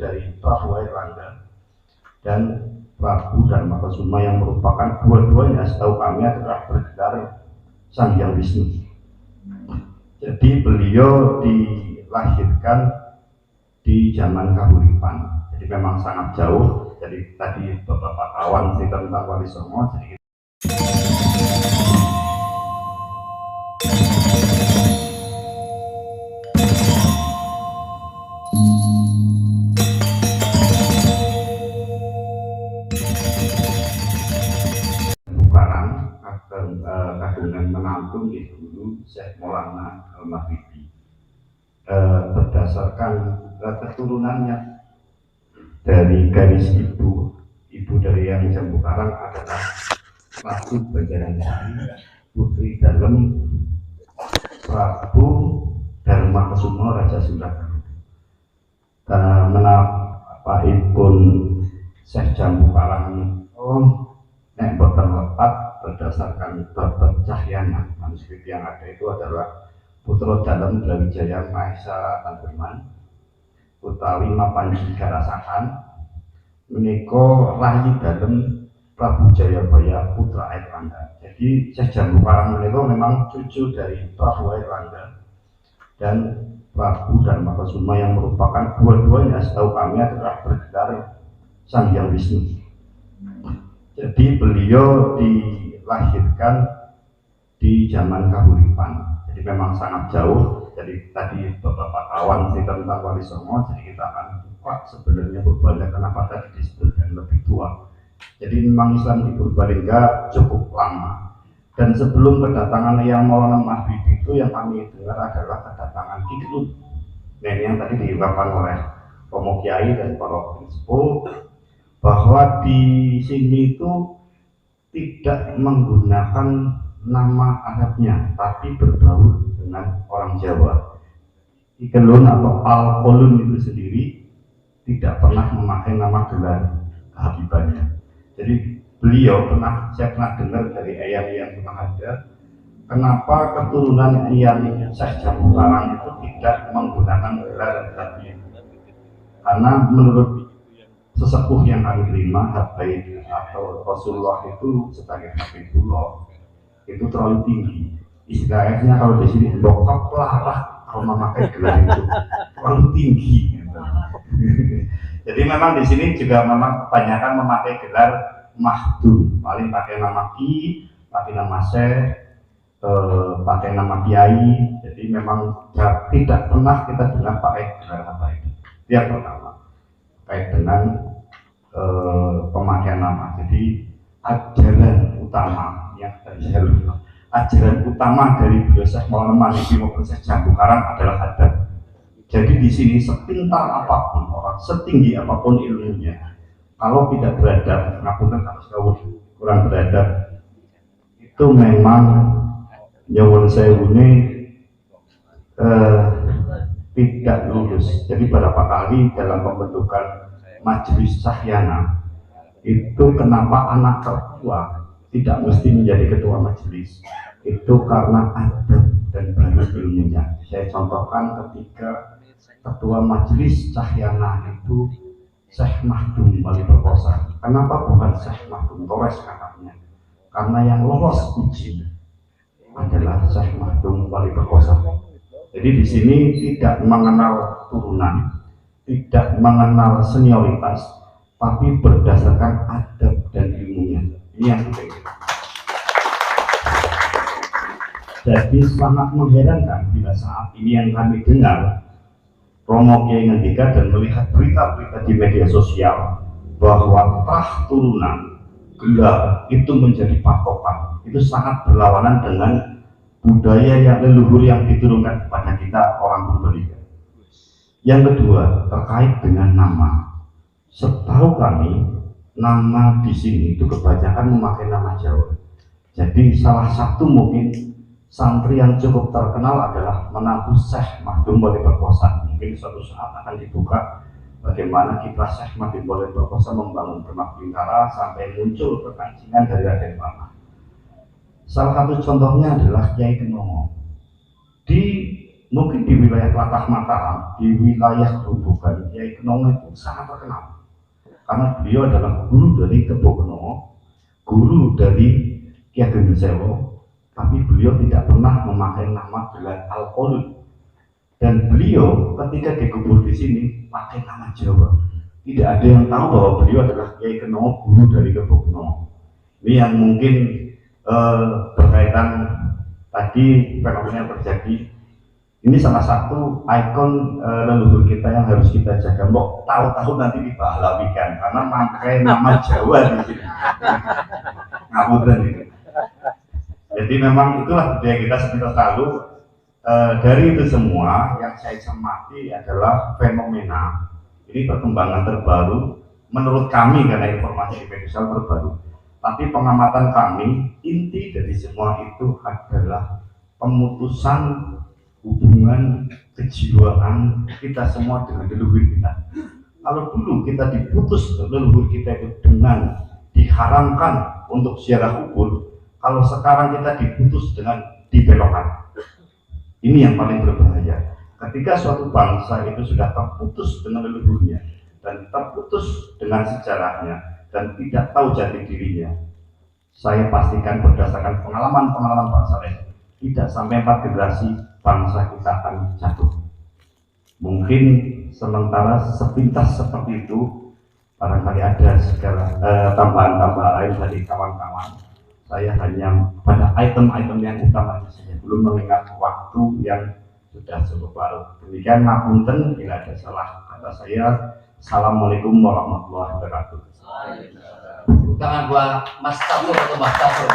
dari Prabu Airlangga dan Prabu Darmakusuma yang merupakan dua-duanya setahu kami adalah bergelar Sang Hyang Wisnu. Jadi beliau dilahirkan di zaman Kahuripan, jadi memang sangat jauh. Jadi tadi beberapa kawan cerita tentang Wali Songo, jadi kagungan menantu dulu Syekh Maulana Al-Maghribi. Berdasarkan keturunannya dari garis ibu dari yang Jambu Karang adalah Ratu Banjaranسari, putri dalem Prabu Darmakusuma Raja Surakarta. Karena menapa pun Syekh Jambu Karang nek boten lepat berdasarkan bab Cahyana manuskrip yang ada itu adalah putra dalem Brawijaya Mahesa Tanberman utawi Mapanji Garasakan menika rayi dalem Prabu Jayabaya putra Airlangga. Jadi Syekh Jambu Karang menika memang cucu dari Prabu Airlangga dan Prabu Darmakusuma yang merupakan dua-duanya setahu kami adalah bergelar Sang Hyang Wisnu. Jadi beliau dilahirkan di zaman Kahuripan, jadi memang sangat jauh. Jadi tadi beberapa kawan cerita tentang Wali Songo, jadi kita akan buka sebenarnya Purbalingga kenapa tadi disebutkan lebih tua. Jadi memang Islam di Purbalingga cukup lama. Dan sebelum kedatangan Yang Maulana Maghribi itu yang kami dengar adalah kedatangan Ki Genut. Nah ini yang tadi diungkapkan oleh Romo Kiai dan para Sepuh, bahwa di sini itu tidak menggunakan nama Arabnya, tapi berbaur dengan orang Jawa. Ikelun atau Al-Kolun itu sendiri tidak pernah memakai nama gelar kehabibannya. Jadi beliau saya pernah dengar dari ayat yang pernah ada, kenapa keturunan yang Syekh Jambu Karang itu tidak menggunakan gelar kehabiban. Karena menurut sesepuh yang kami terima, Habaib atau Rasulullah itu sebagai Habibullah itu terlalu tinggi. Istilahnya kalau di sini bokap lah kalau memakai gelar itu terlalu tinggi. Jadi memang di sini juga memang kebanyakan memakai gelar Mahdum, paling pakai nama Ki, pakai nama Syekh, pakai nama Kiai. Jadi memang tidak pernah kita dengar pakai gelar apa itu. Yang pertama kait dengan pemakaian nama. Jadi ajaran utama yang ajaran utama dari beliau Syekh Maulana Maghribi maupun Syekh Jambu Karang adalah adab. Jadi di sini sepintar apapun orang, setinggi apapun ilmunya, kalau tidak beradab, ngapunten kalau kurang beradab, itu memang nyuwun sewune tidak lulus. Jadi beberapa kali dalam pembentukan majelis Cahyana itu kenapa anak tertua tidak mesti menjadi ketua majelis, itu karena adab dan bagus ilmunya. Saya contohkan ketika ketua majelis Cahyana itu Syekh Mahdum Wali Perkosa. Kenapa bukan Syekh Mahdum Torres kakaknya? Karena yang lolos uji adalah Syekh Mahdum Wali Perkosa. Jadi di sini tidak mengenal turunan, tidak mengenal senioritas, tapi berdasarkan adab dan ilmunya. Ini yang penting. Jadi sangat mengherankan bila saat ini yang kami dengar Romo Kiai ngendika dan melihat berita-berita di media sosial bahwa tah turunan gelar itu menjadi patokan. Itu sangat berlawanan dengan budaya yang leluhur yang diturunkan kepada kita orang Purbalingga. Yang kedua terkait dengan nama. Setahu kami nama di sini itu kebanyakan memakai nama Jawa. Jadi salah satu mungkin santri yang cukup terkenal adalah menantu Syekh Mahdum Wali Perkosa. Mungkin suatu saat akan dibuka bagaimana kiprah Syekh Mahdum Wali Perkosa membangun Demak Bintara sampai muncul kekancingan dari Raden Paman. Salah satu contohnya adalah Kiai Kenomo. Di mungkin di wilayah Tlatah Mataram, di wilayah Grobogan, Kiai Kenomo itu sangat terkenal karena beliau adalah guru dari Kebo Kenomo, guru dari Ki Ageng Sewo, tapi beliau tidak pernah memakai nama gelar alkohol. Dan beliau ketika dikubur di sini pakai nama Jawa. Tidak ada yang tahu bahwa beliau adalah Kiai Kenomo, guru dari Kebo Kenomo. Ini yang mungkin berkaitan tadi fenomena yang terjadi. Ini salah satu ikon leluhur kita yang harus kita jaga. Mbok tahu-tahu nanti dipahlawikan karena pakai nama Jawa di sini. Ngapunten itu. Jadi memang itulah budaya kita seperti lalu. Dari itu semua yang saya cermati adalah fenomena. Ini perkembangan terbaru menurut kami karena informasi di media sosial terbaru. Tapi pengamatan kami, inti dari semua itu adalah pemutusan hubungan kejiwaan kita semua dengan leluhur kita. Kalau dulu kita diputus leluhur kita itu dengan diharamkan untuk ziarah kubur, kalau sekarang kita diputus dengan dibelokkan. Ini yang paling berbahaya. Ketika suatu bangsa itu sudah terputus dengan leluhurnya dan terputus dengan sejarahnya dan tidak tahu jati dirinya, saya pastikan berdasarkan pengalaman-pengalaman bangsa lain, tidak sampai 4 generasi bangsa kita akan jatuh. Mungkin sementara sepintas seperti itu, barangkali ada segala tambahan-tambahan lain dari kawan-kawan. Saya hanya pada item-item yang utama saja, belum mengingat waktu yang sudah cukup larut. Demikian ngapunten bila ada salah kata saya. Assalamualaikum warahmatullahi wabarakatuh. Tangan buat Mas Catur atau Mas Catur.